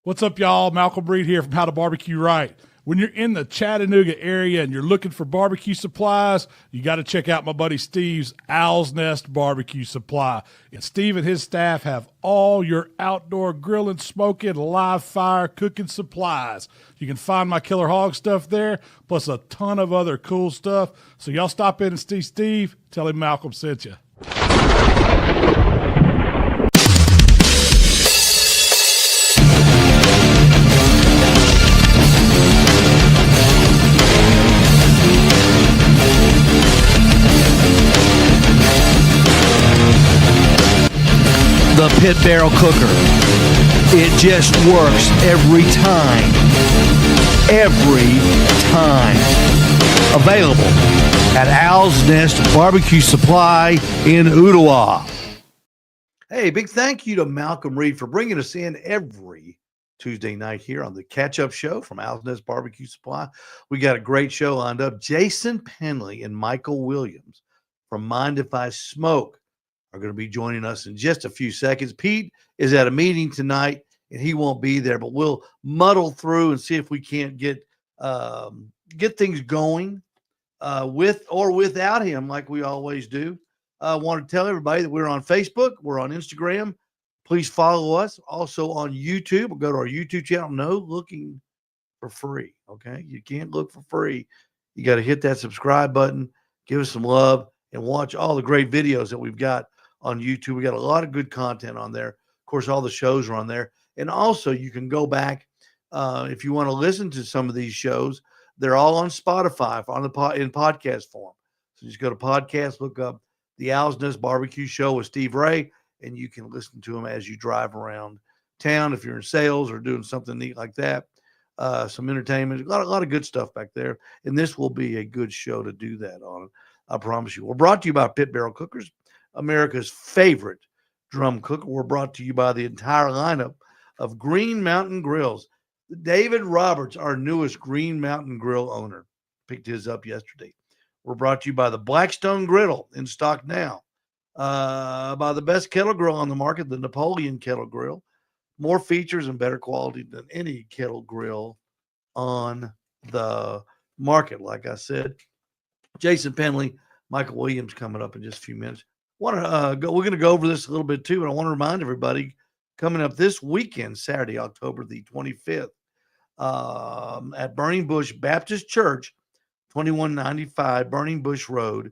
What's up, y'all? Malcolm Reed here from How to Barbecue Right. When you're in the Chattanooga area and you're looking for barbecue supplies, you got to check out my buddy Steve's Owl's Nest Barbecue Supply. And Steve and his staff have all your outdoor grilling, smoking, live fire, cooking supplies. You can find my Killer Hog stuff there, plus a ton of other cool stuff. So y'all stop in and see Steve. Tell him Malcolm sent you. The Pit Barrel Cooker. It just works every time. Every time. Available at Owl's Nest Barbecue Supply in Ottawa. Hey, big thank you to Malcolm Reed for bringing us in every Tuesday night here on the Catch Up Show from Owl's Nest Barbecue Supply. We got a great show lined up. Jason Penley and Michael Williams from Mind If I Smoke are going to be joining us in just a few seconds. Pete is at a meeting tonight, and he won't be there, but we'll muddle through and see if we can't get things going with or without him like we always do. I want to tell everybody that we're on Facebook. We're on Instagram. Please follow us. Also on YouTube. We'll go to our YouTube channel. No looking for free, okay? You can't look for free. You got to hit that subscribe button, give us some love, and watch all the great videos that we've got on YouTube. We got a lot of good content on there. Of course, all the shows are on there. And also, you can go back if you want to listen to some of these shows. They're all on Spotify in podcast form. So just go to podcast, look up the Owl's Nest Barbecue Show with Steve Ray, and you can listen to them as you drive around town if you're in sales or doing something neat like that. Some entertainment, a lot of good stuff back there. And this will be a good show to do that on. I promise you. We're brought to you by Pit Barrel Cookers, America's favorite drum cooker. We're brought to you by the entire lineup of Green Mountain Grills. David Roberts, our newest Green Mountain Grill owner, picked his up yesterday. We're brought to you by the Blackstone Griddle, in stock now. By the best kettle grill on the market, the Napoleon Kettle Grill. More features and better quality than any kettle grill on the market. Like I said, Jason Penley, Michael Williams coming up in just a few minutes. We're going to go over this a little bit too, but I want to remind everybody coming up this weekend, Saturday, October the 25th, at Burning Bush Baptist Church, 2195 Burning Bush Road,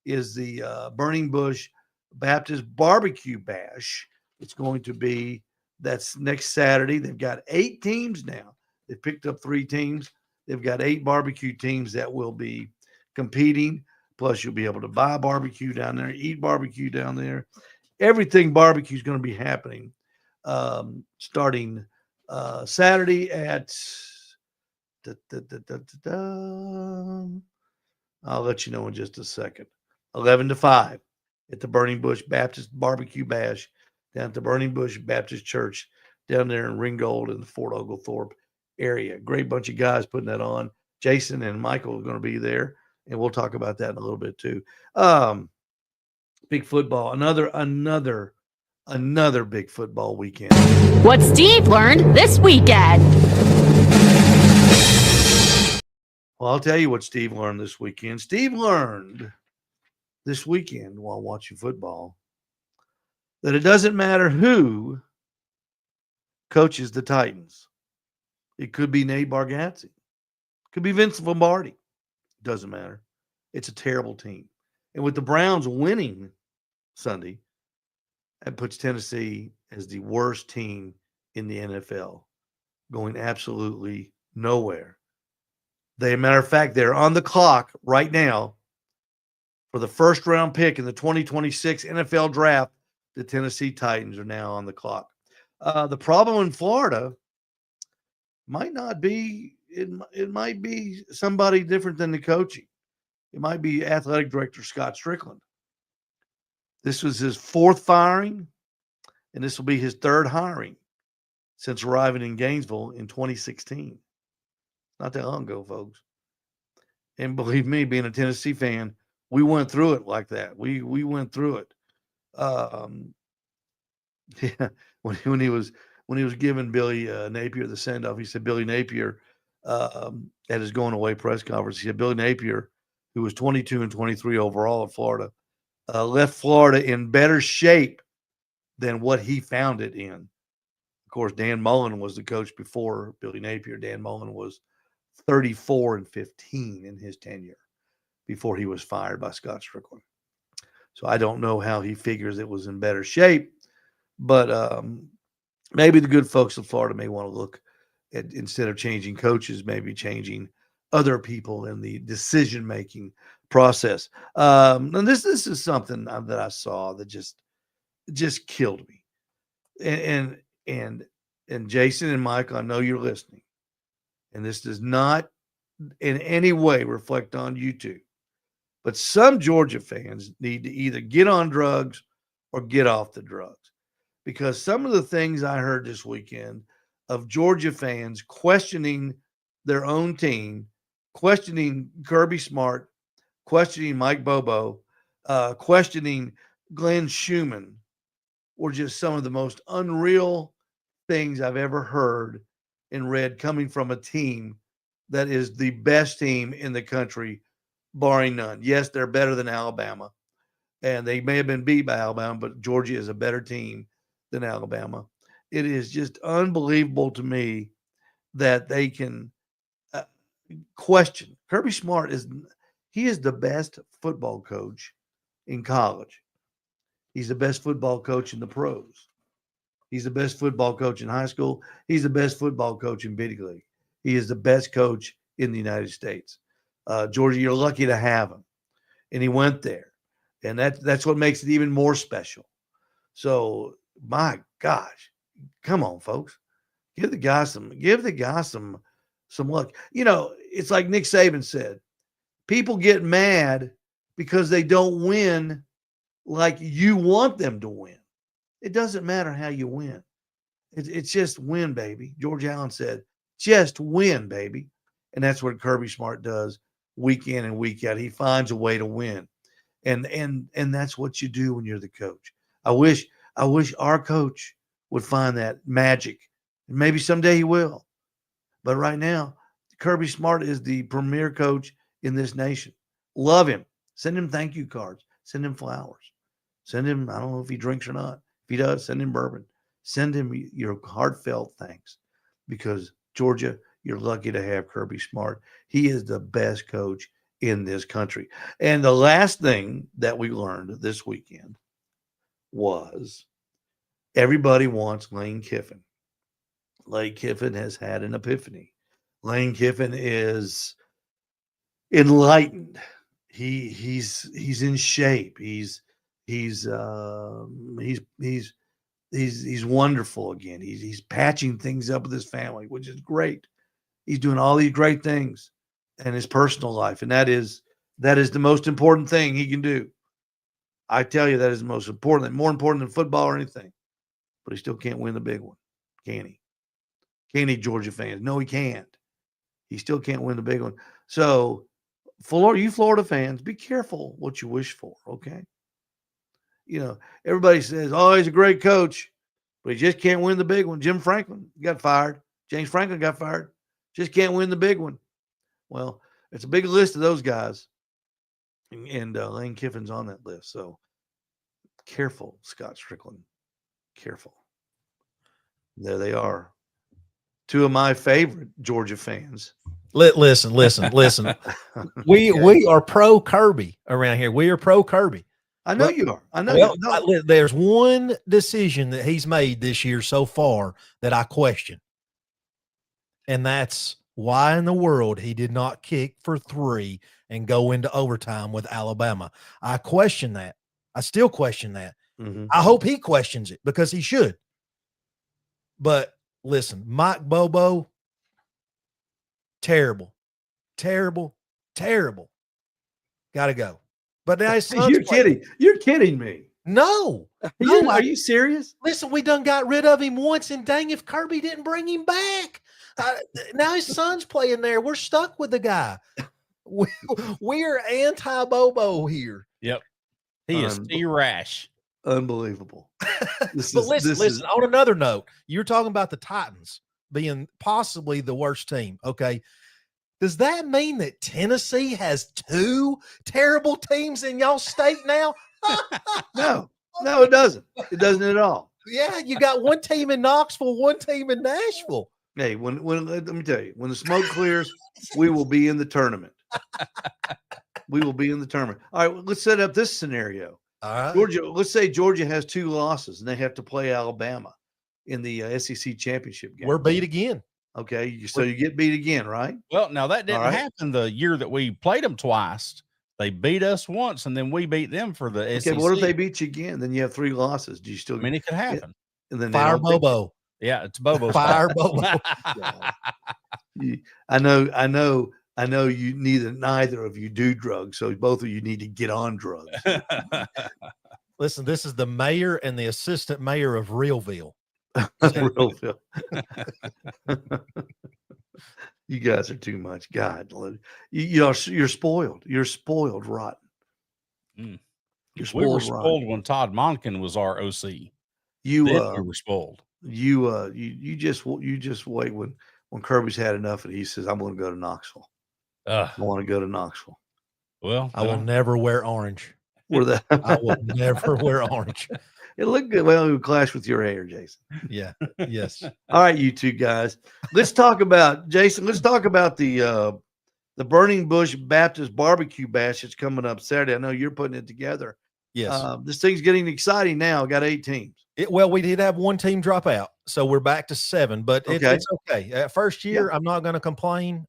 is the Burning Bush Baptist Barbecue Bash. It's going to be, that's next Saturday. They've got 8 teams now. They've picked up 3 teams. They've got 8 barbecue teams that will be competing. Plus, you'll be able to buy barbecue down there, eat barbecue down there. Everything barbecue is going to be happening starting Saturday at I'll let you know in just a second. 11 to 5 at the Burning Bush Baptist Barbecue Bash down at the Burning Bush Baptist Church down there in Ringgold in the Fort Oglethorpe area. Great bunch of guys putting that on. Jason and Michael are going to be there. And we'll talk about that in a little bit too. Big football, another big football weekend. What Steve learned this weekend. Well, I'll tell you what Steve learned this weekend. Steve learned this weekend while watching football that it doesn't matter who coaches the Titans. It could be Nate Bargatze. It could be Vince Lombardi. Doesn't matter. It's a terrible team. And with the Browns winning Sunday, that puts Tennessee as the worst team in the NFL, going absolutely nowhere. Matter of fact, they're on the clock right now for the first round pick in the 2026 NFL draft. The Tennessee Titans are now on the clock. The problem in Florida might not be, it might be somebody different than the coaching. It might be athletic director Scott Strickland. This was his 4th firing, and this will be his 3rd hiring since arriving in Gainesville in 2016. Not that long ago, folks. And believe me, being a Tennessee fan, we went through it like that. We went through it. Yeah, when he was when he was giving Billy Napier the send off, he said Billy Napier at his going away press conference. He said Billy Napier, who was 22 and 23 overall at Florida, left Florida in better shape than what he found it in. Of course, Dan Mullen was the coach before Billy Napier. Dan Mullen was 34 and 15 in his tenure before he was fired by Scott Strickland. So I don't know how he figures it was in better shape, but maybe the good folks of Florida may want to look at, instead of changing coaches, maybe changing other people in the decision-making process. And this is something that I saw that just killed me. And Jason and Mike, I know you're listening, and this does not in any way reflect on you two, but some Georgia fans need to either get on drugs or get off the drugs, because some of the things I heard this weekend of Georgia fans questioning their own team, questioning Kirby Smart, questioning Mike Bobo, questioning Glenn Schumann, were just some of the most unreal things I've ever heard and read coming from a team that is the best team in the country, barring none. Yes, they're better than Alabama, and they may have been beat by Alabama, but Georgia is a better team than Alabama. It is just unbelievable to me that they can question. Kirby Smart is the best football coach in college. He's the best football coach in the pros. He's the best football coach in high school. He's the best football coach in big league. He is the best coach in the United States. Georgia, you're lucky to have him. And he went there. And that's what makes it even more special. So, my gosh, come on, folks. Give the guy some luck. You know, it's like Nick Saban said, people get mad because they don't win like you want them to win. It doesn't matter how you win. It's just win, baby. George Allen said, just win, baby. And that's what Kirby Smart does week in and week out. He finds a way to win. And that's what you do when you're the coach. I wish our coach would find that magic. And maybe someday he will. But right now, Kirby Smart is the premier coach in this nation. Love him. Send him thank you cards. Send him flowers. Send him, I don't know if he drinks or not. If he does, send him bourbon. Send him your heartfelt thanks, because Georgia, you're lucky to have Kirby Smart. He is the best coach in this country. And the last thing that we learned this weekend was everybody wants Lane Kiffin. Lane Kiffin has had an epiphany. Lane Kiffin is enlightened. He's in shape. He's wonderful again. He's patching things up with his family, which is great. He's doing all these great things in his personal life, and that is the most important thing he can do. I tell you, that is the most important, more important than football or anything. But he still can't win the big one, can he? Can he, Georgia fans? No, he can't. He still can't win the big one. So, you Florida fans, be careful what you wish for, okay? You know, everybody says, oh, he's a great coach, but he just can't win the big one. Jim Franklin got fired. James Franklin got fired. Just can't win the big one. Well, it's a big list of those guys, and Lane Kiffin's on that list. So careful, Scott Strickland. Careful. There they are. Two of my favorite Georgia fans. Listen. We are pro Kirby around here. We are pro Kirby. I know you are. I know. Well, there's one decision that he's made this year so far that I question. And that's why in the world he did not kick for 3 and go into overtime with Alabama. I question that. I still question that. Mm-hmm. I hope he questions it, because he should. But listen, Mike Bobo, terrible. Got to go. But now you're kidding. You're kidding me. No. Are you serious? Listen, we done got rid of him once, and dang if Kirby didn't bring him back. Now his son's playing there. We're stuck with the guy. We're anti-Bobo here. Yep. He is T-Rash. Unbelievable. But listen. On another note, you're talking about the Titans being possibly the worst team. Okay. Does that mean that Tennessee has 2 terrible teams in y'all state now? No, it doesn't. It doesn't at all. Yeah, you got one team in Knoxville, one team in Nashville. Hey, when let me tell you, when the smoke clears, we will be in the tournament. We will be in the tournament. All right, well, let's set up this scenario. All right. Georgia, let's say Georgia has 2 losses and they have to play Alabama in the SEC championship game. We're beat again. Okay, so you get beat again, right? Well, now that didn't happen the year that we played them twice. They beat us once, and then we beat them for the SEC. Okay, what if they beat you again? Then you have 3 losses. Do you still? I mean, it could happen. And then Fire Bobo. Yeah, it's Bobo. Fire Bobo. I know. Neither of you do drugs, so both of you need to get on drugs. Listen, this is the mayor and the assistant mayor of Realville. Realville. You guys are too much. God, you're spoiled. You're spoiled rotten. You're spoiled. We were spoiled when Todd Monken was our OC. We were spoiled. You just wait when Kirby's had enough and he says, "I'm going to go to Knoxville. I want to go to Knoxville." Well, I will never wear orange. I will never wear orange. It looked good. Well, it would clash with your hair, Jason. Yeah. Yes. All right, you 2 guys. Let's talk about the Burning Bush Baptist Barbecue Bash that's coming up Saturday. I know you're putting it together. Yes. This thing's getting exciting now. Got 8 teams. Well, we did have 1 team drop out, so we're back to 7. But it's okay. First year, I'm not going to complain.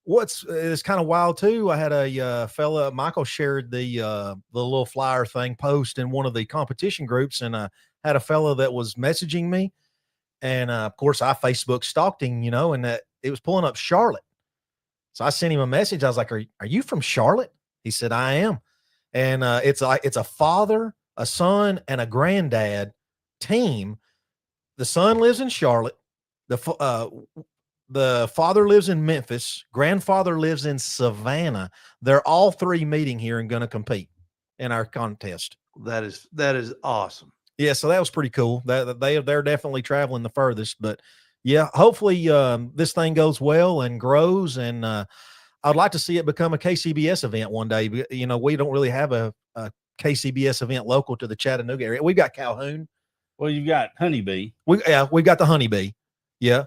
It's kind of wild too. I had a fella, Michael, shared the little flyer thing post in one of the competition groups, and I had a fella that was messaging me, and of course I Facebook stalked him, and it was pulling up Charlotte. So I sent him a message. I was like, "Are you from Charlotte?" He said, "I am," and it's a father, a son, and a granddad team. The son lives in Charlotte. The father lives in Memphis. Grandfather lives in Savannah. They're all 3 meeting here and going to compete in our contest. That is awesome. Yeah, so that was pretty cool. They're definitely traveling the furthest. But yeah, hopefully this thing goes well and grows. And I'd like to see it become a KCBS event one day. We don't really have a KCBS event local to the Chattanooga area. We've got Calhoun. Well, you've got Honeybee. We've got the Honeybee. Yeah.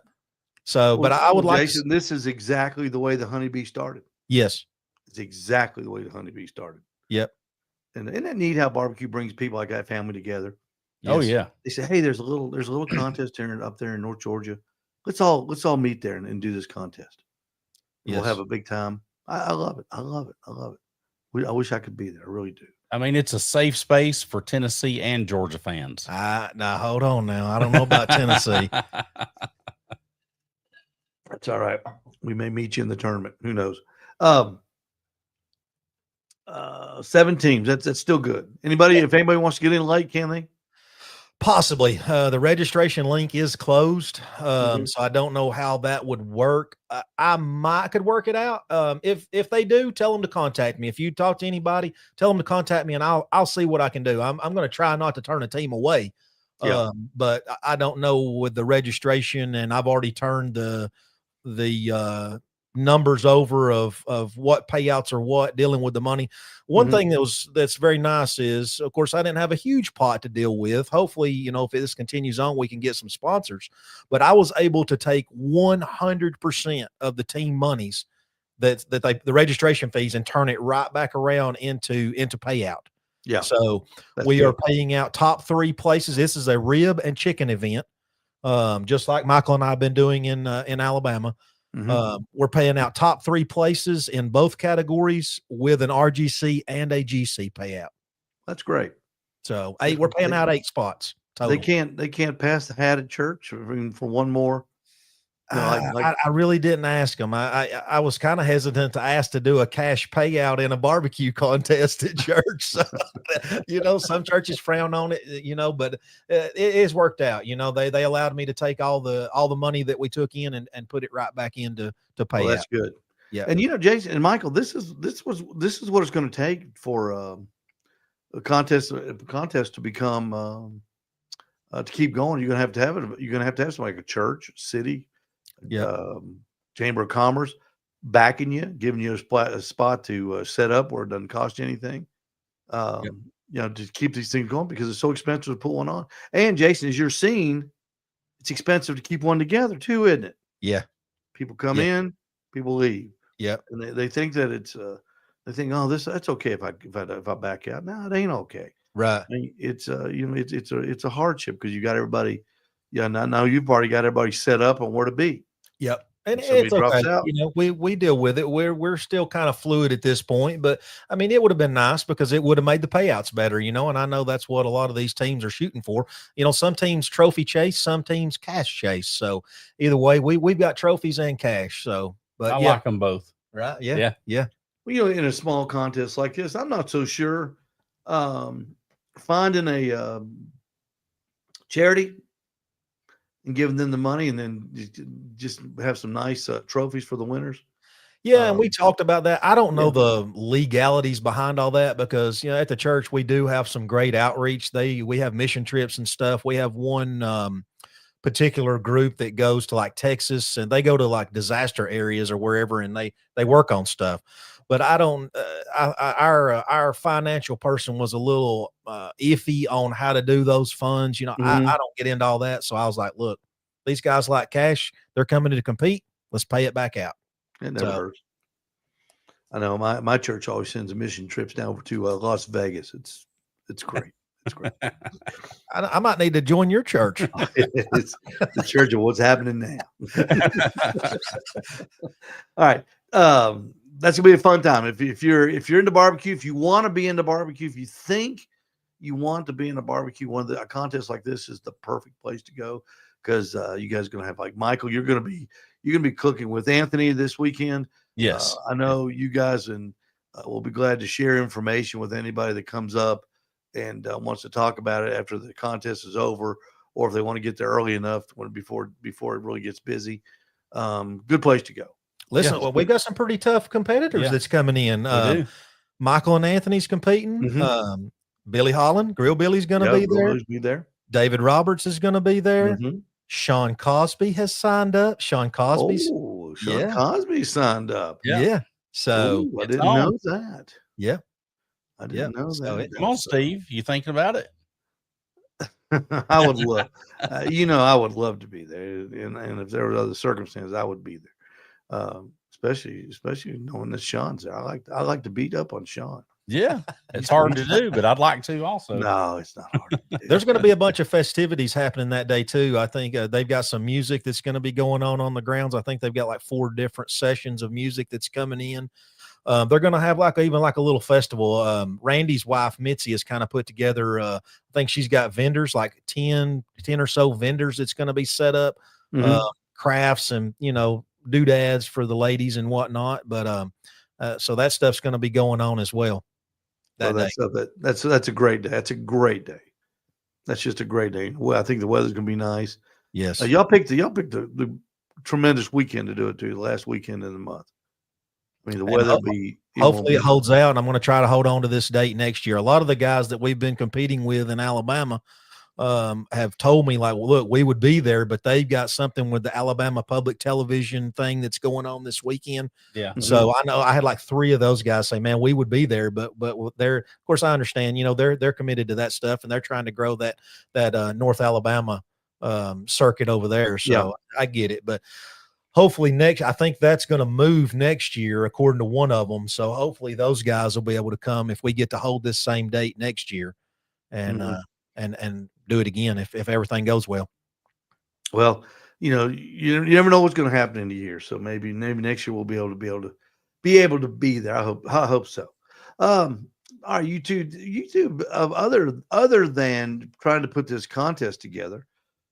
So, but I would like Jason, this is exactly the way the Honeybee started. Yes. It's exactly the way the Honeybee started. Yep. And isn't it neat how barbecue brings people like that family together? Yes. Oh yeah. They say, "Hey, there's a little contest up there in North Georgia. Let's all meet there and do this contest. We'll have a big time." I love it. I love it. I wish I could be there. I really do. I mean, it's a safe space for Tennessee and Georgia fans. Now hold on now. I don't know about Tennessee. That's all right. We may meet you in the tournament. Who knows? 7 teams. That's still good. If anybody wants to get in late, can they? Possibly. The registration link is closed. So I don't know how that would work. I could work it out. If they do, tell them to contact me. If you talk to anybody, tell them to contact me and I'll see what I can do. I'm going to try not to turn a team away. Yeah. But I don't know with the registration, and I've already turned the numbers over of what payouts are what, dealing with the money. One thing that's very nice is, of course, I didn't have a huge pot to deal with. Hopefully, if this continues on, we can get some sponsors. But I was able to take 100% of the team monies the registration fees and turn it right back around into payout. Yeah. So we are paying out top 3 places. This is a rib and chicken event. Just like Michael and I have been doing in Alabama. We're paying out top 3 places in both categories with an RGC and a GC payout. That's great. So we're paying out 8 spots total. They can't pass the hat at church for one more. I really didn't ask them. I was kind of hesitant to ask to do a cash payout in a barbecue contest at church. So, some churches frown on it, but it has worked out. They allowed me to take all the money that we took in and put it right back into pay. Well, that's good. Yeah. And Jason and Michael, this is what it's going to take for a contest to become to keep going, you're gonna have to have it. You're gonna have to have something like a church, city, Yep. chamber of commerce backing you, giving you a spot to set up where it doesn't cost you anything. To keep these things going because it's so expensive to put one on. And Jason, as you're seeing, it's expensive to keep one together too, isn't it? Yeah. People come in, people leave. Yep. And they think that it's they think, oh, that's okay if I back out. No, it ain't okay. Right. I mean, it's it's a hardship because you got everybody. Yeah, now you've already got everybody set up on where to be. Yep. And If somebody it's okay. drops out. We deal with it. We're still kind of fluid at this point, but I mean, it would have been nice because it would have made the payouts better, and I know that's what a lot of these teams are shooting for. Some teams trophy chase, some teams cash chase. So either way, we've got trophies and cash. So, but I like them both. Right. Yeah. Yeah. Well, in a small contest like this, I'm not so sure. Finding a charity and giving them the money and then just have some nice trophies for the winners. Yeah, and we talked about that. I don't know the legalities behind all that because at the church we do have some great outreach. We have mission trips and stuff. We have one particular group that goes to like Texas and they go to like disaster areas or wherever and they work on stuff. But I don't. Our financial person was a little iffy on how to do those funds. I don't get into all that. So I was like, look, these guys like cash. They're coming to compete. Let's pay it back out. It never hurts. I know my church always sends mission trips down to Las Vegas. It's great. It's great. I might need to join your church. It's the church of what's happening now. All right. That's gonna be a fun time. If you're into barbecue, if you want to be into barbecue, if you think you want to be in a barbecue, a contest like this is the perfect place to go because you guys are gonna have like Michael. You're gonna be cooking with Anthony this weekend. Yes, I know you guys, and we'll be glad to share information with anybody that comes up and wants to talk about it after the contest is over, or if they want to get there early enough before it really gets busy. Good place to go. Listen, well, we've got some pretty tough competitors that's coming in. Michael and Anthony's competing. Mm-hmm. Billy Holland, Grill Billy's going to be there. David Roberts is going to be there. Mm-hmm. Sean Cosby has signed up. Sean Cosby signed up. Yeah. So I didn't know that. Yeah. I didn't know that. Come on, Steve. You thinking about it? I would love, I would love to be there. And if there were other circumstances, I would be there. Especially knowing that Sean's there. I like to beat up on Sean. Yeah, it's hard to do, but I'd like to also. No, it's not hard to do. There's going to be a bunch of festivities happening that day too. I think they've got some music that's going to be going on the grounds. I think they've got like 4 different sessions of music that's coming in. They're going to have even like a little festival. Randy's wife, Mitzi, has kind of put together, I think she's got vendors, like 10 or so vendors that's going to be set up, crafts and, doodads for the ladies and whatnot. But so that stuff's going to be going on as well. That's a great day. That's a great day. That's just a great day. Well, I think the weather's going to be nice. Yes. Y'all picked the tremendous weekend to do it too. The last weekend of the month. I mean, the weather will be. Hopefully it holds out. I'm going to try to hold on to this date next year. A lot of the guys that we've been competing with in Alabama have told me, like, well, look, we would be there, but they've got something with the Alabama public television thing that's going on this weekend. Yeah. So I know I had like 3 of those guys say, man, we would be there, but they're, of course, I understand, they're committed to that stuff and they're trying to grow that North Alabama circuit over there. So I get it, but hopefully I think that's going to move next year, according to one of them. So hopefully those guys will be able to come if we get to hold this same date next year and do it again if everything goes well. Well, you never know what's going to happen in the year. So maybe next year we'll be able to be there. I hope so. All right, you two, other than trying to put this contest together.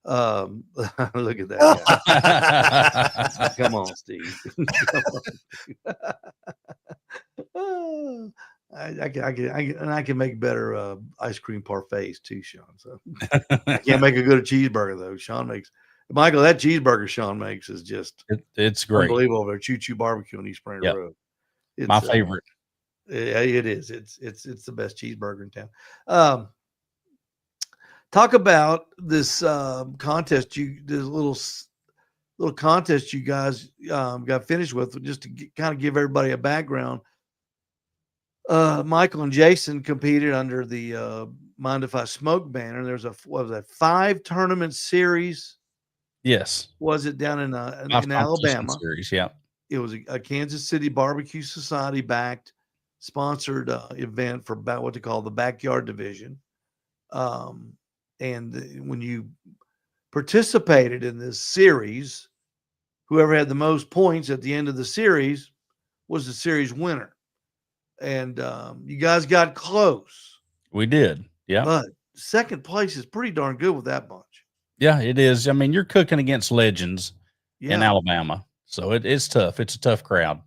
Look at that guy. Come on, Steve. I can make better ice cream parfaits too, Sean. So I can't make a good cheeseburger though. Michael, that cheeseburger Sean makes is just it's great, unbelievable. Over Choo Choo Barbecue on East Spring Road. It's my favorite. Yeah, it is. It's the best cheeseburger in town. Talk about this contest. This little contest you guys got finished with. Just to kind of give everybody a background. Michael and Jason competed under the Mind If I Smoke banner. There's what was that, 5 tournament series? Yes. Was it down in Competition Alabama? series, yeah. It was a Kansas City Barbecue Society backed, sponsored event for what they call the backyard division. And when you participated in this series, whoever had the most points at the end of the series was the series winner. And you guys got close. We did. Yeah. But second place is pretty darn good with that bunch. Yeah, it is. I mean, you're cooking against legends in Yeah. Alabama. So it's tough. It's a tough crowd.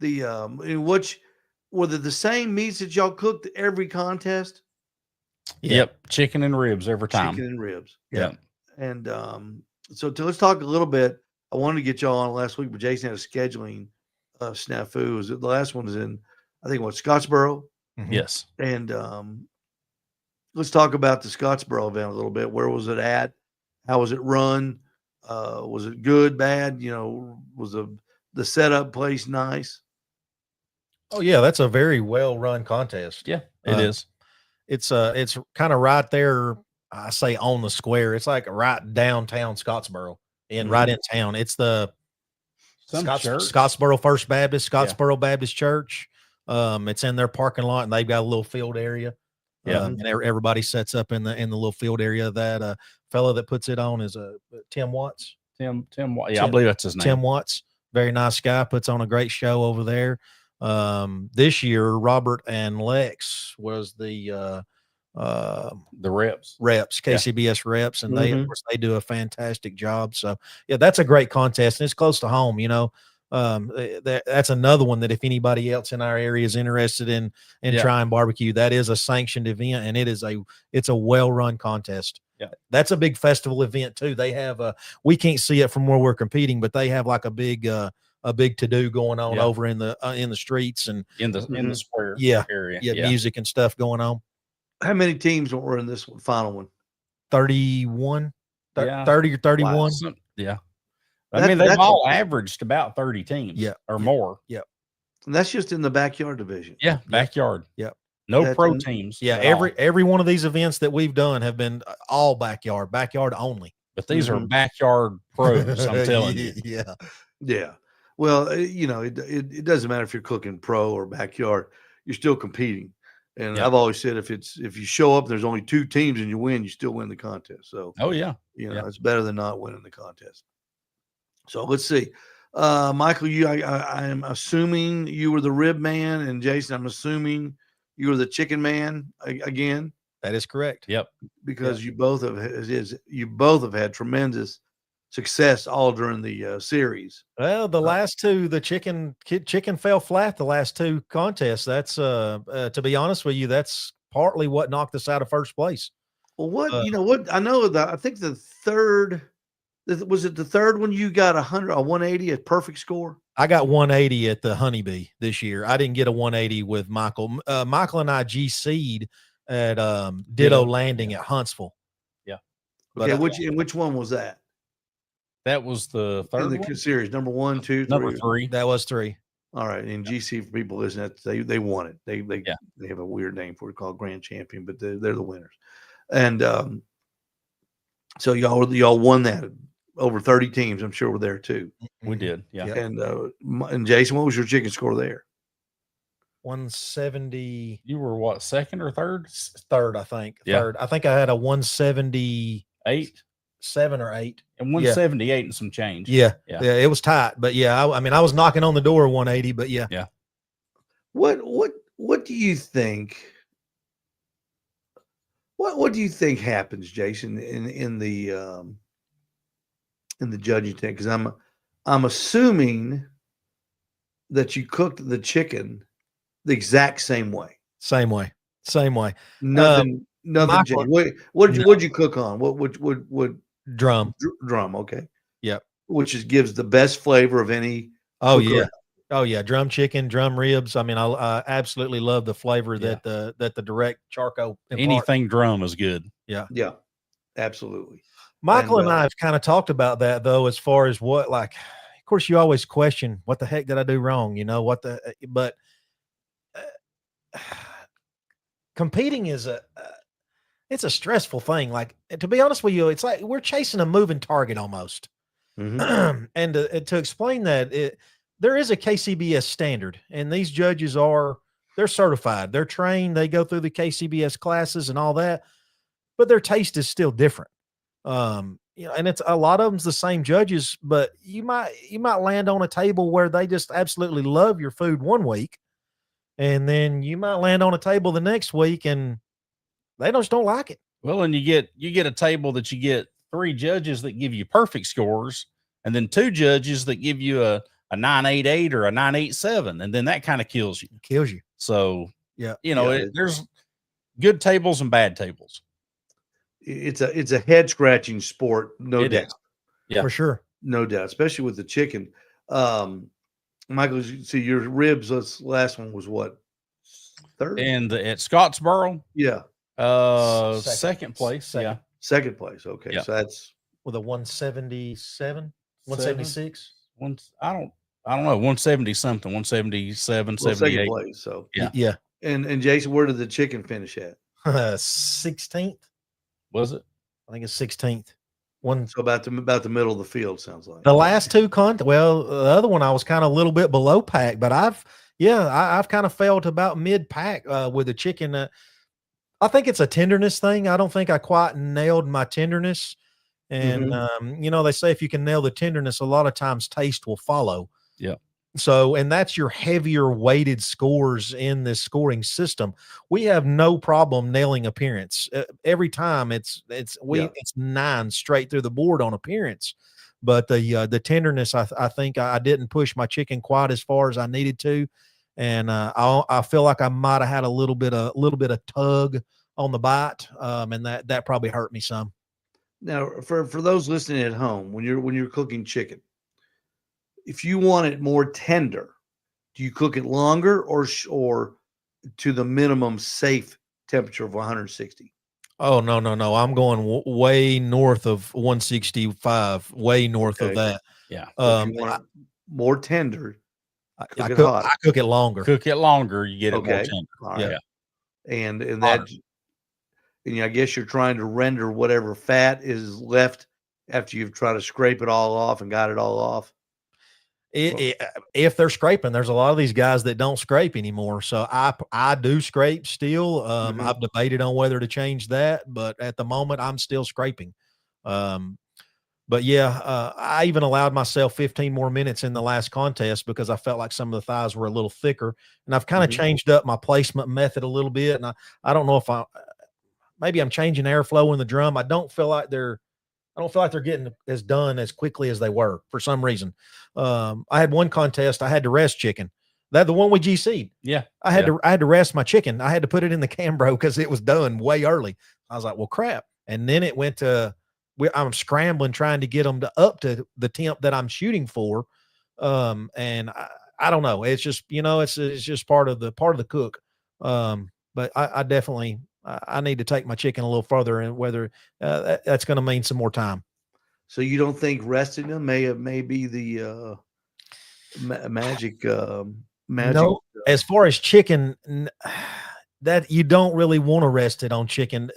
In which were the same meats that y'all cooked every contest? Yep. Chicken and ribs every time. Chicken and ribs. Yep. And so let's talk a little bit. I wanted to get y'all on last week, but Jason had a scheduling snafu. The last one was in, I think, Scottsboro. Mm-hmm. Yes. And let's talk about the Scottsboro event a little bit. Where was it at? How was it run? Was it good, bad? Was the setup place nice? Oh yeah, that's a very well run contest. Yeah, it is. It's kind of right there. I say on the square. It's like right downtown Scottsboro and right in town. It's the Scottsboro First Baptist, Scottsboro Baptist Church. It's in their parking lot, and they've got a little field area. Yeah, and everybody sets up in the little field area. That fellow that puts it on is Tim Watts. Tim Watts. Yeah, I believe that's his name. Tim Watts, very nice guy. Puts on a great show over there. This year, Robert and Lex was the reps, KCBS reps, and they, of course, they do a fantastic job. So yeah, that's a great contest, and it's close to home. That's another one that if anybody else in our area is interested in trying barbecue, that is a sanctioned event, and it's a well-run contest. Yeah, that's a big festival event too. They have we can't see it from where we're competing, but they have like a big to-do going on over in the streets and in the square area. Yeah, music and stuff going on. How many teams were in this final one? 31, 30 or 31. Wow. Yeah. I mean, they've all averaged about 30 teams or more. Yeah. And that's just in the backyard division. Yeah. Backyard. Yeah. No pro teams. Yeah. Every one of these events that we've done have been all backyard only. But these are backyard pros, I'm telling you. Yeah. Yeah. Well, it doesn't matter if you're cooking pro or backyard, you're still competing. And I've always said if you show up, there's only 2 teams and you win, you still win the contest. So, it's better than not winning the contest. So let's see. Michael, I'm assuming you were the rib man, and Jason, I'm assuming you were the chicken man again. That is correct. Yep. Because you both have had tremendous success all during the series. Well, the last 2, the chicken fell flat. The last 2 contests. That's to be honest with you, that's partly what knocked us out of first place. Well, I know that I think the third. Was it the third one you got 180, a perfect score? I got 180 at the Honeybee this year. I didn't get a 180 with Michael. Michael and I GC'd at Ditto Landing at Huntsville. Yeah. Okay, which one was that? That was the third in the series, number 1, 2, 3. Number 3. That was 3. All right, and GC for people listening, they won it. They have a weird name for it called Grand Champion, but they're the winners. And so y'all won that. Over 30 teams, I'm sure, were there too. We did, yeah. And Jason, what was your chicken score there? 170. You were what, second or third? Third, I think. Yeah. Third. I think I had a 178, 7 or 8, and 178 and some change. Yeah, it was tight, but I mean, I was knocking on the door of 180, but yeah. What do you think? What do you think happens, Jason, in the judging tank? Because I'm assuming that you cooked the chicken the exact same way. Same way. Nothing. What'd you cook on? What drum? Drum. Okay. Yep. Which gives the best flavor of any. Oh yeah. Oh yeah, drum chicken, drum ribs. I mean, I absolutely love the flavor that the direct charcoal imparts. Anything drum is good. Yeah. Yeah, absolutely. Michael and And, I have kind of talked about that though, as far as what, like, of course, you always question what the heck did I do wrong? You know what but competing is it's a stressful thing. Like, to be honest with you, it's like we're chasing a moving target almost. Mhm. And to explain that, there is a KCBS standard, and these judges they're certified, they're trained, they go through the KCBS classes and all that, but their taste is still different. And it's a lot of them's the same judges, but you might land on a table where they just absolutely love your food one week, and then you might land on a table the next week and they just don't like it. Well, and you get a table that you get 3 judges that give you perfect scores, and then 2 judges that give you a 988 or a 987, and then that kind of kills you. Kills you. So, Yeah. there's good tables and bad tables. It's a head scratching sport, no It doubt. is. Yeah. For sure. No doubt, especially with the chicken. Michael, see your ribs. This last one was what, third? And at Scottsboro, Yeah, second place. Second. Yeah. second place. Okay, Yeah. so that's With a 177, 176. I don't know, 170 something, 177, well, second 78. place. So Yeah. Yeah. and Jason, where did the chicken finish at? 16th. Was it? I think it's 16th. One. So about the middle of the field, sounds like. The last two well, the other one I was kind of a little bit below pack, but I've kind of felt about mid pack with the chicken. I think it's a tenderness thing. I don't think I quite nailed my tenderness. And they say if you can nail the tenderness, a lot of times taste will follow. Yeah. So, and that's your heavier weighted scores in this scoring system. We have no problem nailing appearance. Every time it's 9 straight through the board on appearance. But the tenderness, I think I didn't push my chicken quite as far as I needed to, and I feel like I might have had a little bit of tug on the bite, and that probably hurt me some. Now, for those listening at home, when you're cooking chicken, if you want it more tender, do you cook it longer or to the minimum safe temperature of 160? Oh, no. I'm going way north of 165, way north of that. Yeah. So if you want it more tender, I hotter. cook it longer. Cook it longer, you get it more Okay. tender. All right. Yeah. And Hotter. I guess you're trying to render whatever fat is left after you've tried to scrape it all off and got it all off. If they're scraping, there's a lot of these guys that don't scrape anymore. So I do scrape still. I've debated on whether to change that, but at the moment I'm still scraping. But yeah, I even allowed myself 15 more minutes in the last contest because I felt like some of the thighs were a little thicker, and I've kind of changed up my placement method a little bit. And I don't know if maybe I'm changing airflow in the drum. I don't feel like they're getting as done as quickly as they were for some reason. I had one contest. I had to rest chicken. That the one we GC'd. Yeah. I had to rest my chicken. I had to put it in the Cambro because it was done way early. I was like, well, crap. And then it went to, I'm scrambling trying to get them up to the temp that I'm shooting for. And I don't know. It's just, it's just part of the cook. But I definitely, I need to take my chicken a little further, and whether that's going to mean some more time. So you don't think resting them may be the magic? No, as far as chicken, that you don't really want to rest it on chicken.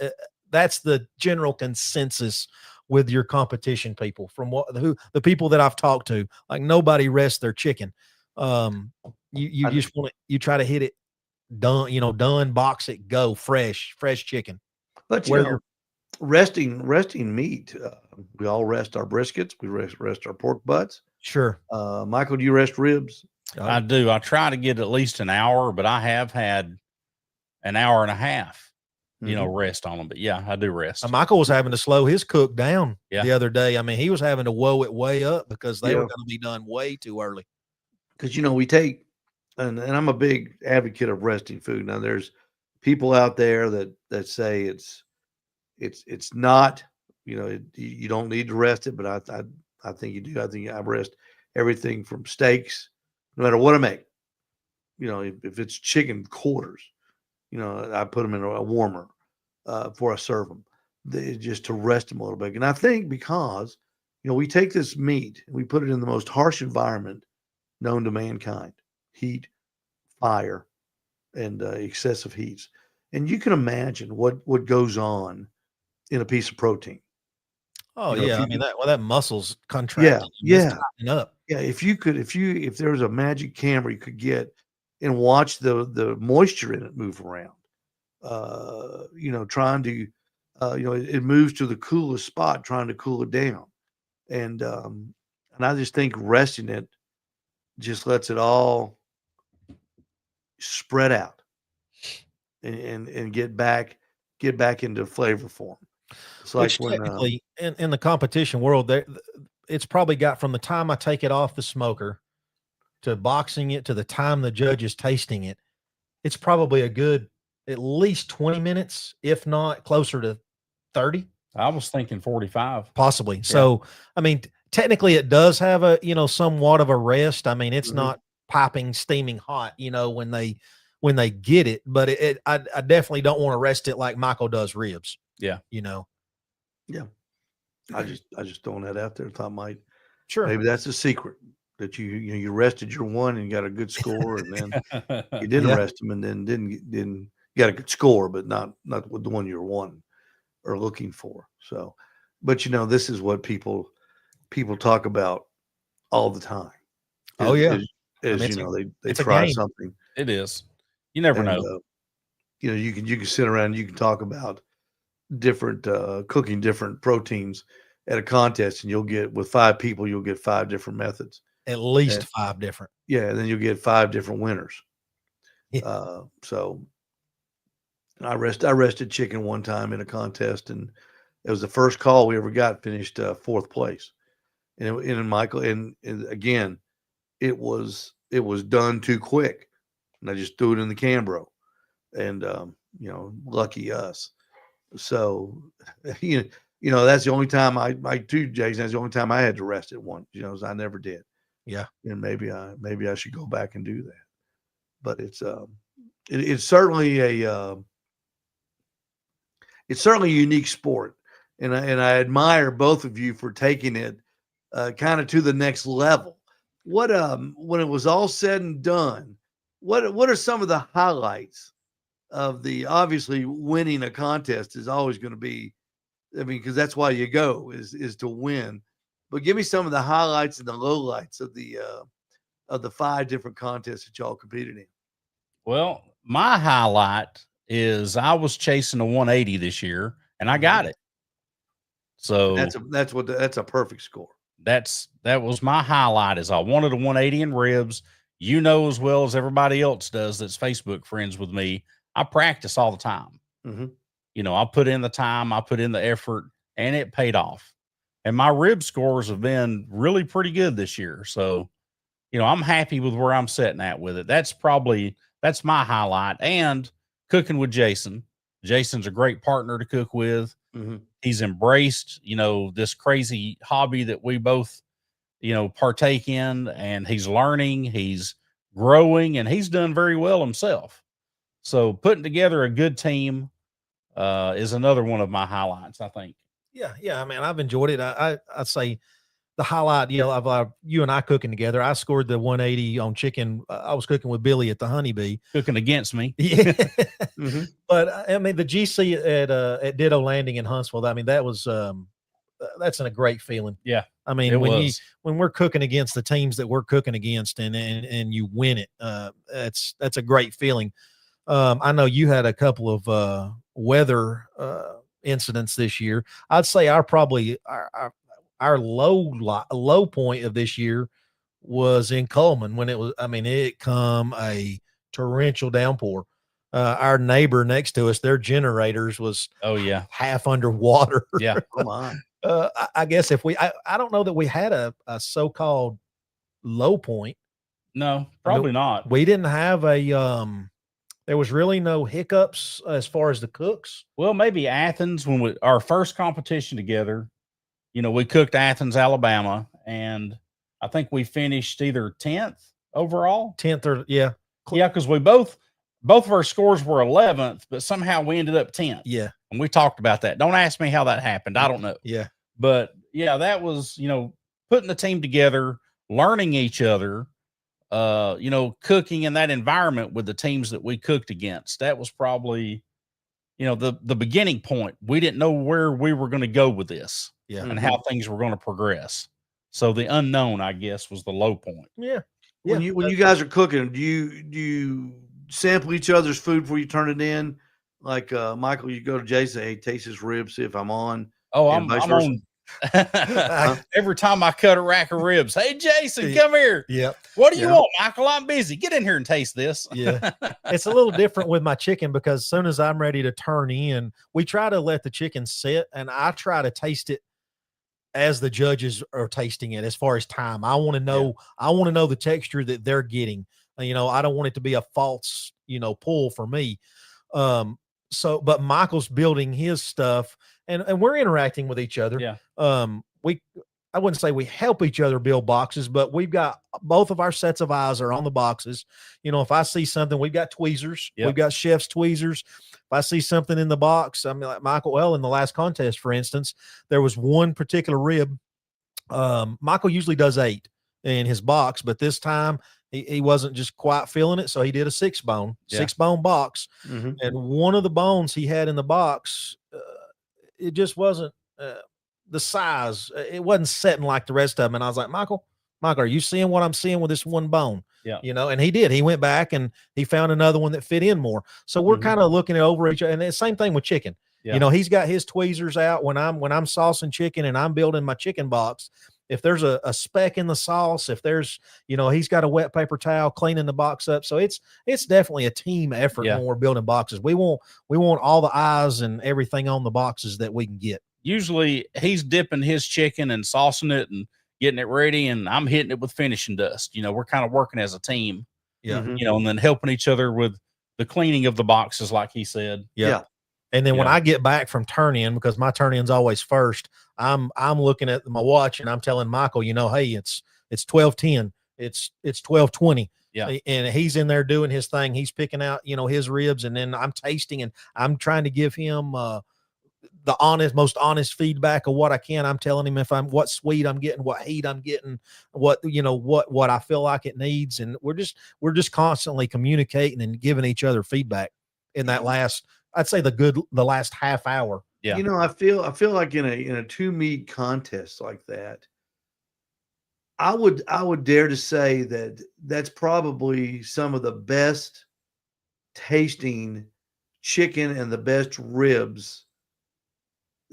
That's the general consensus with your competition people. From the people that I've talked to, like nobody rests their chicken. You just want you try to hit it done, box it, go fresh chicken. But resting meat. We all rest our briskets. We rest our pork butts. Sure. Michael, do you rest ribs? I do. I try to get at least an hour, but I have had an hour and a half, rest on them. But yeah, I do rest. Michael was having to slow his cook down the other day. I mean, he was having to woe it way up because they were going to be done way too early. Because we take, and I'm a big advocate of resting food. Now, there's people out there that say it's not. You don't need to rest it, but I think you do. I think I rest everything from steaks no matter what I make. You know, if it's chicken quarters, you know, I put them in a warmer before I serve them, just to rest them a little bit. And I think because, you know, we take this meat and we put it in the most harsh environment known to mankind, heat, fire, and excessive heats. And you can imagine what goes on in a piece of protein. Oh You know, if yeah, you I mean could, that muscle's yeah, contracting. It's yeah, tightening up. yeah. If there was a magic camera you could get and watch the moisture in it move around, you know, trying to, you know, it moves to the coolest spot, trying to cool it down, and I just think resting it just lets it all spread out and get back into flavor form. It's like Which when technically, in the competition world, there it's probably got from the time I take it off the smoker to boxing it to the time the judge is tasting it. It's probably a good at least 20 minutes, if not closer to 30. I was thinking 45. Possibly. Yeah. So, I mean, technically it does have a, you know, somewhat of a rest. I mean, it's Mhm. not piping, steaming hot, you know, when they get it, but I definitely don't want to rest it like Michael does ribs, Yeah. you know. yeah, I just throwing that out there. Thought Sure. maybe that's a secret that you know you rested your one and got a good score, and then you didn't Yeah. rest them and then didn't got a good score, but not with the one you were wanting or looking for. So, but you know, this is what people talk about all the time. Oh Is yeah. is, I mean, you know they it's a try game. something It is. You never and know. you know you can sit around and you can talk about different cooking different proteins at a contest, and you'll get with 5 people you'll get 5 different methods. At least And, 5 different. yeah, and then you'll get 5 different winners. Yeah. So I rested chicken one time in a contest, and it was the first call we ever got. Finished 4th place, and Michael, and again, it was done too quick, and I just threw it in the Cambro, and you know, lucky us. So you know that's the only time I too, Jason. That's the only time I had to rest it once. You know, I never did, Yeah. and maybe I should go back and do that. But it's certainly it's certainly a unique sport, and I admire both of you for taking it kind of to the next level. What when it was all said and done, what are some of the highlights of the obviously winning a contest is always going to be, I mean, because that's why you go is to win. But give me some of the highlights and the lowlights of the 5 different contests that y'all competed in. Well, my highlight is I was chasing a 180 this year and I got it. So That's a perfect score. that was my highlight is I wanted a 180 in ribs. You know, as well as everybody else does that's Facebook friends with me, I practice all the time. Mhm. You know, I put in the time, I put in the effort, and it paid off. And my rib scores have been really pretty good this year. So, you know, I'm happy with where I'm sitting at with it. That's my highlight. And cooking with Jason. Jason's a great partner to cook with. Mhm. He's embraced, you know, this crazy hobby that we both, you know, partake in, and he's learning, he's growing, and he's done very well himself. So putting together a good team is another one of my highlights, I think. Yeah, yeah. I mean, I've enjoyed it. I'd say the highlight, you know, of you and I cooking together. I scored the 180 on chicken. I was cooking with Billy at the Honeybee. Cooking against me. Yeah. Mhm. But I mean, the GC at Ditto Landing in Huntsville. I mean, that was that's a great feeling. Yeah. I mean, It when was. when we're cooking against the teams that we're cooking against, and you win it, that's a great feeling. I know you had a couple of weather incidents this year. I'd say our low point of this year was in Coleman when it was. I mean, it come a torrential downpour. Our neighbor next to us, their generators was Oh yeah. half underwater. Yeah. Oh my. I guess if I don't know that we had a so-called low point. No, probably not. We didn't have there was really no hiccups as far as the cooks. Well, maybe Athens when our first competition together, you know, we cooked Athens, Alabama, and I think we finished either 10th overall. 10th or yeah. Yeah, because we both of our scores were 11th, but somehow we ended up 10th. Yeah. And we talked about that. Don't ask me how that happened. I don't know. Yeah. But yeah, that was, putting the team together, learning each other, cooking in that environment with the teams that we cooked against. That was probably, the beginning point. We didn't know where we were going to go with this Yeah. and how things were going to progress. So the unknown, I guess, was the low point. Yeah. When you guys are cooking, do you sample each other's food before you turn it in? Like Michael, you go to Jason, hey, taste his ribs, see if I'm on. Oh, and I'm vice versa. on. Every time I cut a rack of ribs, hey Jason, come here. Yeah. What do you want, Michael? I'm busy. Get in here and taste this. Yeah. It's a little different with my chicken because as soon as I'm ready to turn in, we try to let the chicken sit and I try to taste it as the judges are tasting it as far as time. I want to know the texture that they're getting. I don't want it to be a false, pull for me. But Michael's building his stuff and we're interacting with each other. Yeah. I wouldn't say we help each other build boxes, but we've got both of our sets of eyes are on the boxes. If I see something, we've got tweezers, we've got chef's tweezers. If I see something in the box, I mean, like Michael, in the last contest, for instance, there was one particular rib. Michael usually does 8 in his box, but this time he wasn't just quite feeling it. So he did a 6-bone box. Mm-hmm. And one of the bones he had in the box, it just wasn't, the size, it wasn't setting like the rest of them. And I was like, Michael, are you seeing what I'm seeing with this one bone? Yeah. And he did. He went back and he found another one that fit in more. So we're kind of looking it over each other. And the same thing with chicken. Yeah. He's got his tweezers out when I'm saucing chicken and I'm building my chicken box. If there's a speck in the sauce, if there's, he's got a wet paper towel cleaning the box up. So it's definitely a team effort when we're building boxes. We want all the eyes and everything on the boxes that we can get. Usually he's dipping his chicken and saucing it and getting it ready, and I'm hitting it with finishing dust. We're kind of working as a team. Yeah. And then helping each other with the cleaning of the boxes, like he said. Yeah. And then when I get back from turn in, because my turn in's always first, I'm looking at my watch and I'm telling Michael, hey, it's 12:10, it's 12:20. Yeah. And he's in there doing his thing. He's picking out, his ribs, and then I'm tasting and I'm trying to give him the most honest feedback of what I can. I'm telling him what sweet I'm getting, what heat I'm getting, what I feel like it needs. And we're just constantly communicating and giving each other feedback in that I'd say the last half hour. Yeah. I feel like in a 2-meat contest like that, I would dare to say that that's probably some of the best tasting chicken and the best ribs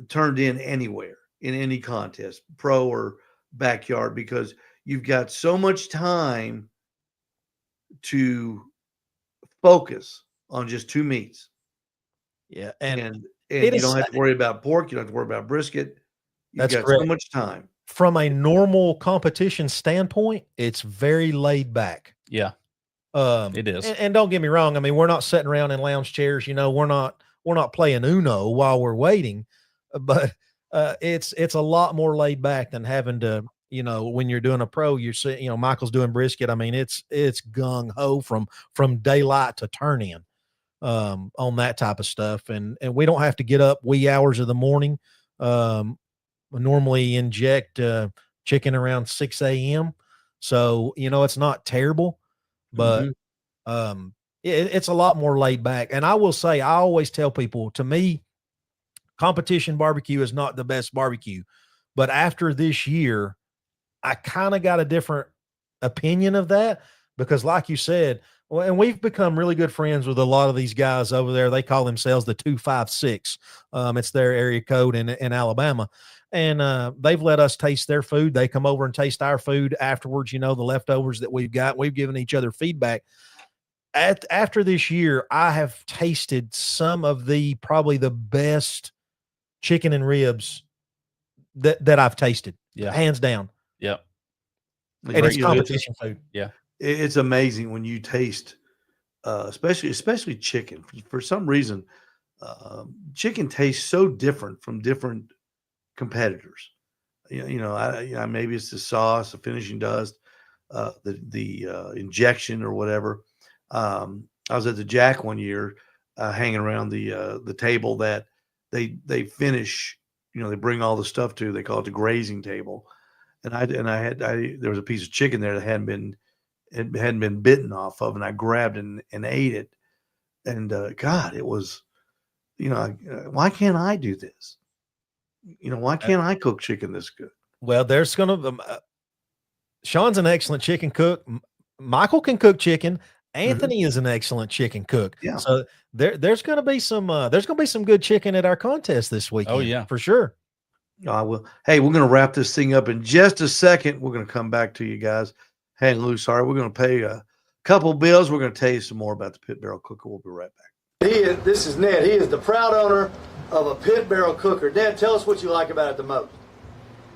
turned in anywhere in any contest, pro or backyard, because you've got so much time to focus on just 2 meats. Yeah. And you don't have to worry about pork. You don't have to worry about brisket. You've got so much time. From a normal competition standpoint, it's very laid back. Yeah. It is. And don't get me wrong. I mean, we're not sitting around in lounge chairs. We're not playing Uno while we're waiting, but it's a lot more laid back than having to, when you're doing a pro, you're seeing, Michael's doing brisket. I mean, it's gung ho from daylight to turn in, on that type of stuff. And we don't have to get up wee hours of the morning. We normally inject chicken around 6 a.m. So, it's not terrible, but it's a lot more laid back. And I will say, I always tell people, to me, competition barbecue is not the best barbecue. But after this year, I kind of got a different opinion of that, because like you said, and we've become really good friends with a lot of these guys over there. They call themselves the 256. It's their area code in Alabama. And they've let us taste their food. They come over and taste our food afterwards, the leftovers that we've got. We've given each other feedback. After this year, I have tasted some of probably the best chicken and ribs that I've tasted. Yeah. Hands down. Yeah. And it's competition food. Yeah. It's amazing when you taste, especially chicken. For some reason, chicken tastes so different from different competitors. Maybe it's the sauce, the finishing dust, the injection or whatever. I was at the Jack one year, hanging around the table that they finish. They bring all the stuff to. They call it the grazing table, and there was a piece of chicken there that hadn't been bitten off of, and I grabbed and ate it. And God, it was, why can't I do this? Why can't I cook chicken this good? Well, there's Sean's an excellent chicken cook. Michael can cook chicken. Anthony is an excellent chicken cook. Yeah. So there's going to be some good chicken at our contest this weekend. Oh yeah, for sure. I will. Hey, we're going to wrap this thing up in just a second. We're going to come back to you guys. Hang loose. All right, we're going to pay a couple bills. We're going to tell you some more about the Pit Barrel Cooker. We'll be right back. This is Ned. He is the proud owner of a Pit Barrel Cooker. Ned, tell us what you like about it the most.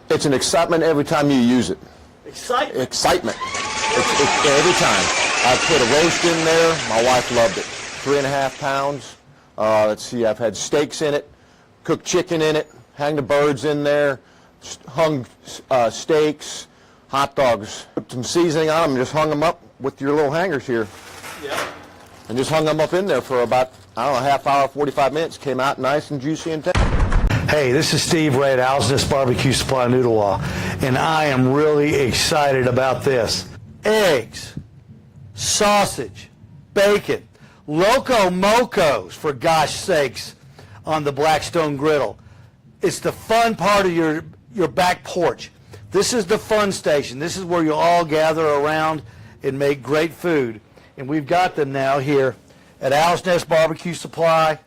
It's an excitement every time you use it. Excitement. It's every time. I put a roast in there. My wife loved it. 3.5 pounds. Let's see, I've had steaks in it, cooked chicken in it, hang the birds in there, hung steaks, hot dogs. Put some seasoning on them and just hung them up with your little hangers here. Yeah. And just hung them up in there for about, a half hour, 45 minutes. Came out nice and juicy and tender. Hey, this is Steve Ray at Owl's Nest BBQ Supply Noodle Wall, and I am really excited about this. Eggs, sausage, bacon, Loco Mocos, for gosh sakes, on the Blackstone griddle. It's the fun part of your back porch. This is the fun station. This is where you all gather around and make great food. And we've got them now here at Owl's Nest BBQ Supply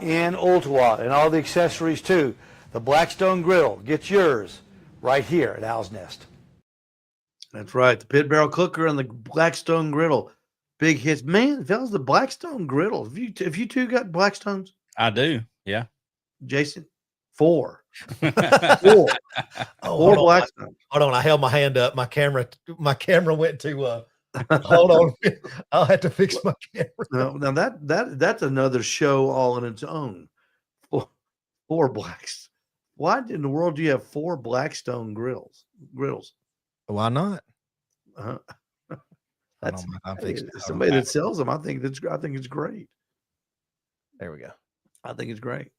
in Ottawa, and all the accessories too. The Blackstone griddle. Get yours right here at Owl's Nest. That's right. The Pit Barrel Cooker and the Blackstone griddle. Big hits. Man, fellas, the Blackstone griddle. Have you two got Blackstones? I do. Yeah. Jason? 4. 4. Oh, 4 Blackstones. Hold on. I held my hand up. My camera went to hold on. I'll have to fix my camera. Now that's another show all on its own. 4 Blacks. Why in the world do you have 4 Blackstone griddles? Why not? That's I'm fixing somebody that sells them. I think it's great. There we go. I think it's great.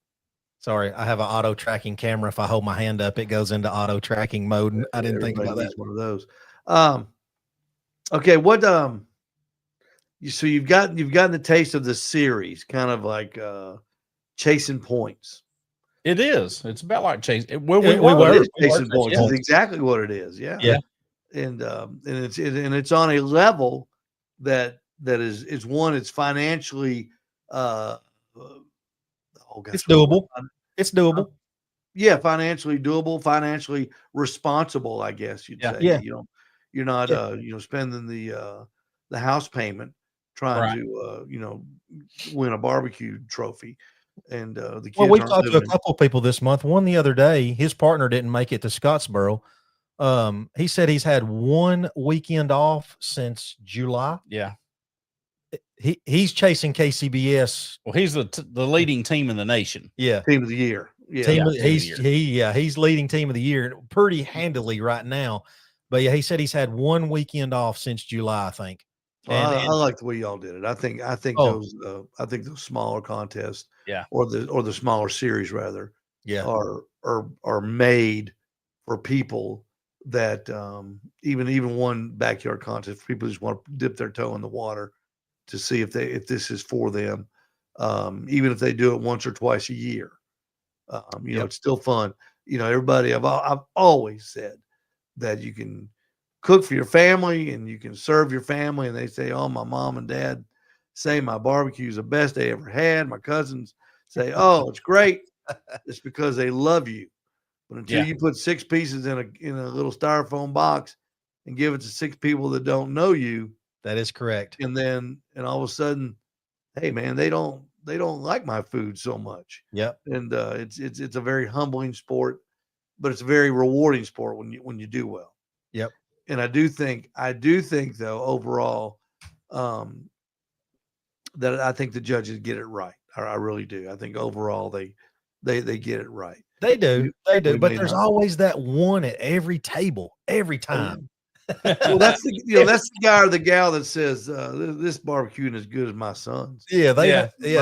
Sorry, I have an auto tracking camera. If I hold my hand up, it goes into auto tracking mode. And I didn't think about that. One of those. Okay, what so you've gotten the taste of the series, kind of like chasing points. It is. It's about like chasing. It is chasing points. It's exactly what it is. Yeah. Yeah. And it's on a level that is it's financially it's doable. It's doable. Yeah, financially doable, financially responsible, I guess you'd say. Yeah. You're not spending the house payment trying to win a barbecue trophy. And the kids. Well, we've talked to a couple of people this month. One the other day, his partner didn't make it to Scottsboro. He said he's had 1 weekend off since July. Yeah. He's chasing KCBS. Well, he's the leading team in the nation. Yeah. Team of the year. Yeah. He's leading team of the year pretty handily right now. But yeah, he said he's had 1 weekend off since July, I think. I like the way y'all did it. I think those smaller contests, or the smaller series rather, are made for people that even one backyard contest, people just want to dip their toe in the water to see if this is for them, even if they do it once or twice a year. It's still fun. Everybody, I've always said that you can cook for your family and you can serve your family, and they say, oh, my mom and dad say my barbecue is the best they ever had. My cousins say, oh, it's great. It's because they love you. But until you put 6 pieces in a little styrofoam box and give it to 6 people that don't know you, that is correct. And all of a sudden, hey man, they don't like my food so much. Yep. And it's a very humbling sport, but it's a very rewarding sport when you do well. Yep. And I do think though, overall, that I think the judges get it right. I really do. I think overall they they get it right. They do. They do. we But may there's not. always that one at every table, every time. Well, that's the guy or the gal that says this barbecue isn't as good as my son's. Yeah, they Yeah. they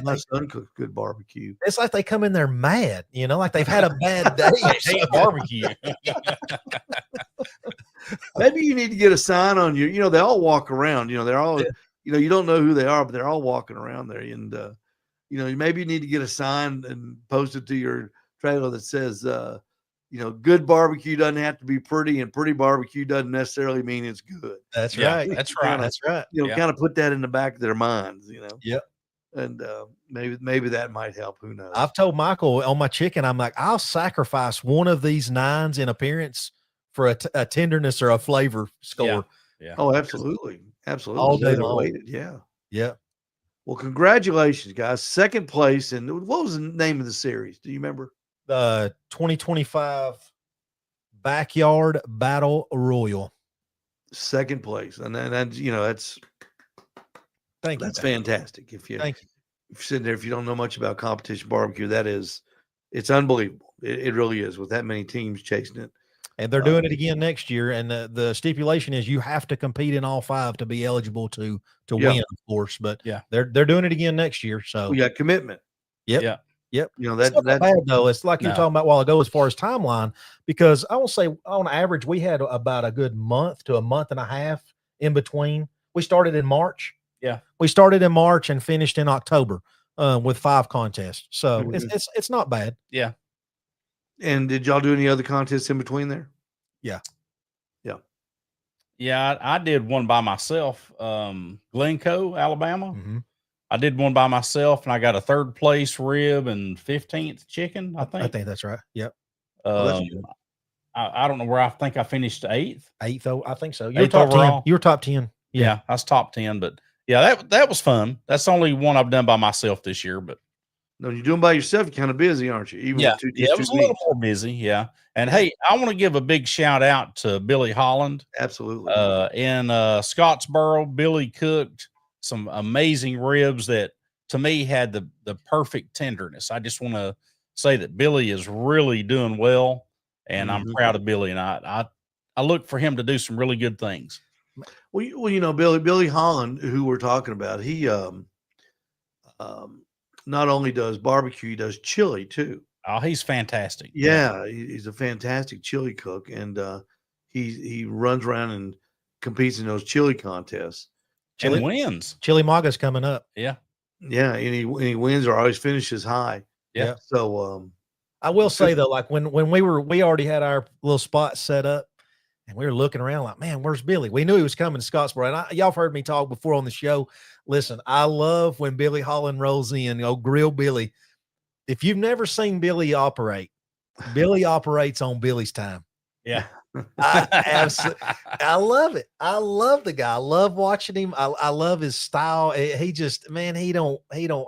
My son cooks good barbecue. it's like they come in there mad, like they've had a bad day. They hate barbecue. Maybe you need to get a sign on you. They all walk around. They're all. You don't know who they are, but they're all walking around there. And maybe you need to get a sign and post it to your trailer that says, good barbecue doesn't have to be pretty, and pretty barbecue doesn't necessarily mean it's good. That's Yeah, right. that's right. That's right. Kind of put that in the back of their minds. Yep. And maybe that might help. Who knows? I've told Michael on my chicken, I'm like, I'll sacrifice one of these 9s in appearance for a tenderness or a flavor score. Yeah. Oh, absolutely. Absolutely. All day They're long. weighted, yeah. Yeah. Well, congratulations, guys. Second place. And what was the name of the series? Do you remember? 2025 Backyard Battle Royal. Second place. And then that's Thank you. that's fantastic. If you're sitting there, if you don't know much about competition barbecue, it's unbelievable. It really is, with that many teams chasing it. And they're doing it again next year. And the stipulation is you have to compete in all 5 to be eligible to win, of course. But they're doing it again next year. So we got commitment. Yep. Yeah. Yep. That's not bad though. It's like you were talking about a while ago as far as timeline, because I will say on average we had about a good month to a month and a half in between. We started in March. Yeah. We started in March and finished in October with 5 contests. So it's not bad. Yeah. And did y'all do any other contests in between there? Yeah. Yeah, I did one by myself. Glencoe, Alabama. Mm-hmm. I did one by myself, and I got a 3rd place rib and 15th chicken. I think that's right. Yep. I don't know where I think I finished 8th. 8th, though. I think so. You were top 10. You were top 10. Yeah, I was top 10. But yeah, that was fun. That's the only one I've done by myself this year. But no, you're doing by yourself. You're kind of busy, aren't you? Even it a was little more busy. Yeah. And hey, I want to give a big shout out to Billy Holland. Absolutely. In Scottsboro, Billy cooked some amazing ribs that to me had the perfect tenderness. I just want to say that Billy is really doing well, and I'm proud of Billy. And I look for him to do some really good things. Well, Billy Holland, who we're talking about, he not only does barbecue, he does chili too. Oh, he's fantastic. Yeah, he's a fantastic chili cook, and he runs around and competes in those chili contests. And wins. Chili Maga's coming up. Yeah. Yeah, and he wins or always finishes high. Yeah. So I will say though, like when we already had our little spot set up, and we were looking around like, man, where's Billy? We knew he was coming to Scottsboro. And y'all have heard me talk before on the show. Listen, I love when Billy Holland rolls in, Grill Billy. If you've never seen Billy operate, Billy operates on Billy's time. Yeah. I love it. I love the guy. I love watching him. I love his style. He just, man, he don't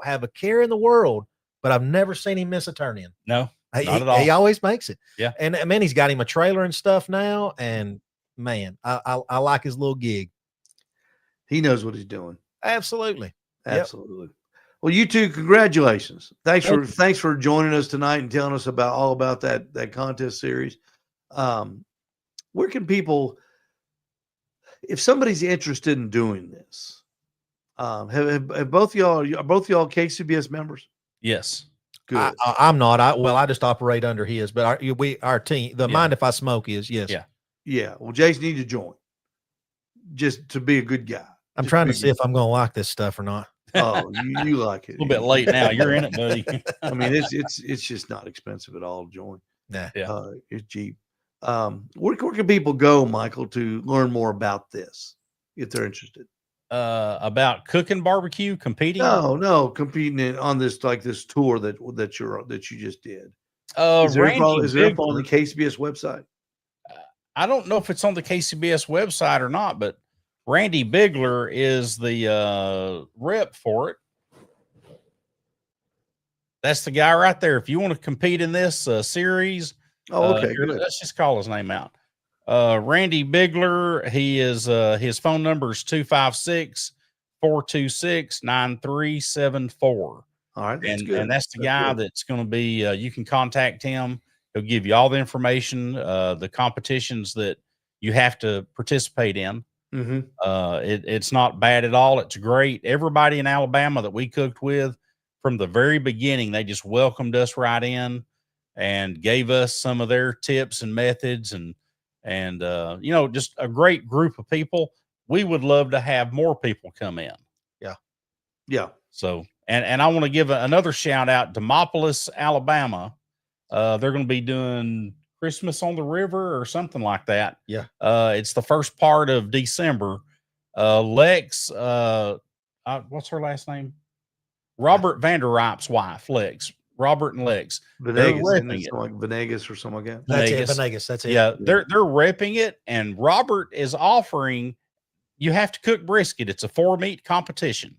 have a care in the world, but I've never seen him miss a turn in. No, not at all. He always makes it. Yeah. And man, he's got him a trailer and stuff now. And man, I like his little gig. He knows what he's doing. Absolutely. Absolutely. Yep. Well, you two, congratulations. Thanks for joining us tonight and telling us all about that contest series. Where can people, if somebody's interested in doing this, have both y'all KCBS members? Yes. Good. I'm not. I just operate under his, but our team, Mind If I Smoke is, yes. Yeah. Yeah. Well, Jason needs to join just to be a good guy. I'm trying to see if I'm going to like this stuff or not. Oh, you like it. A little bit late now. You're in it, buddy. I mean, it's just not expensive at all to join. Nah. Yeah. It's cheap. Where can people go, Michael, to learn more about this if they're interested? About cooking barbecue, competing? No, competing on this tour that you just did. Is there info on the KCBS website? I don't know if it's on the KCBS website or not, but Randy Bigler is the rep for it. That's the guy right there. If you want to compete in this series, okay, let's just call his name out. Randy Bigler. He is his phone number is 256-426-9374. All right. That's good. And that's the guy that's going to be, you can contact him. He'll give you all the information, the competitions that you have to participate in. Mm-hmm. It's not bad at all. It's great. Everybody in Alabama that we cooked with from the very beginning, they just welcomed us right in and gave us some of their tips and methods and just a great group of people. We would love to have more people come in. Yeah. So, and I want to give another shout out to Demopolis, Alabama. They're going to be doing Christmas on the River or something like that. Yeah. It's the first part of December. Lex, what's her last name? Robert Vanderripe's wife, Lex. Robert and Lex. Venegas, like Venegas or something like that. That's it. Venegas. That's it. Yeah, they're repping it, and Robert is offering. You have to cook brisket. It's a 4-meat competition.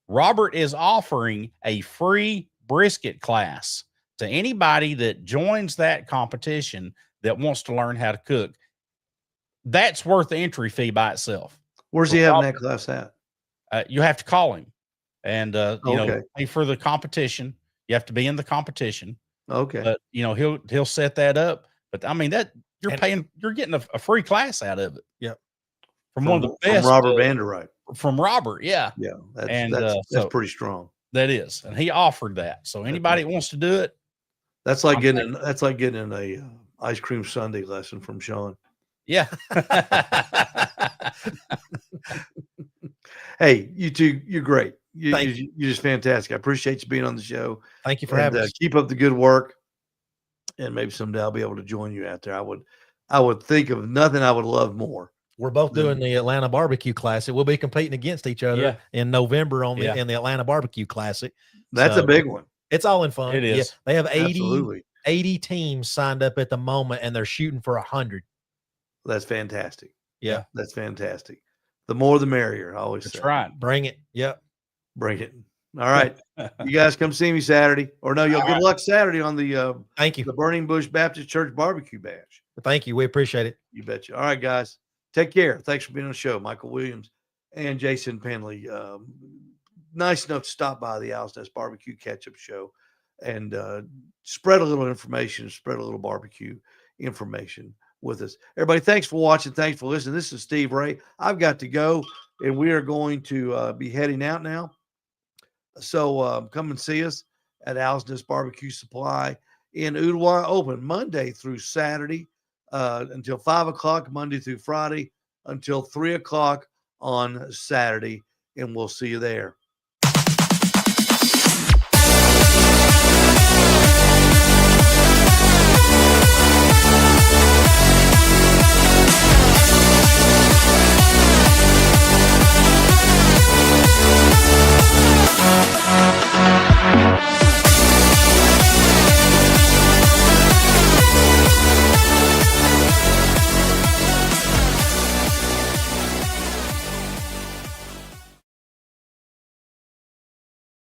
Robert is offering a free brisket class to anybody that joins that competition that wants to learn how to cook. That's worth the entry fee by itself. Where's he having that class at? You have to call him and pay for the competition. You have to be in the competition. Okay. But he'll set that up. But I mean that you're getting a free class out of it. Yep. From one of the best, from Robert Vanderripe. From Robert, yeah. Yeah. That's pretty strong. That is. And he offered that. So anybody that wants to do it. That's like getting a ice cream sundae lesson from Sean. Yeah. Hey, you two, you're great. You're just fantastic. I appreciate you being on the show. Thank you for having us. Keep up the good work. And maybe someday I'll be able to join you out there. I would think of nothing I would love more. We're both doing the Atlanta Barbecue Classic. We'll be competing against each other in November in the Atlanta Barbecue Classic. That's a big one. It's all in fun. It is. Yeah, they have 80 teams signed up at the moment, and they're shooting for 100. That's fantastic. Yeah. That's fantastic. The more the merrier, I always say. That's right. Bring it. Yep. Bring it. All right. You guys come see me Saturday. Or no, good luck Saturday on the thank you. The Burning Bush Baptist Church Barbecue Bash. Thank you. We appreciate it. You betcha. All right, guys. Take care. Thanks for being on the show, Michael Williams and Jason Penley. Nice enough to stop by the Owl's Nest Barbecue Catch Up show and spread a little information, spread a little barbecue information with us. Everybody, thanks for watching. Thanks for listening. This is Steve Ray. I've got to go, and we are going to be heading out now. So come and see us at Owl's Nest Barbecue Supply in Ooltewah, open Monday through Saturday until 5 o'clock, Monday through Friday until 3 o'clock on Saturday, and we'll see you there.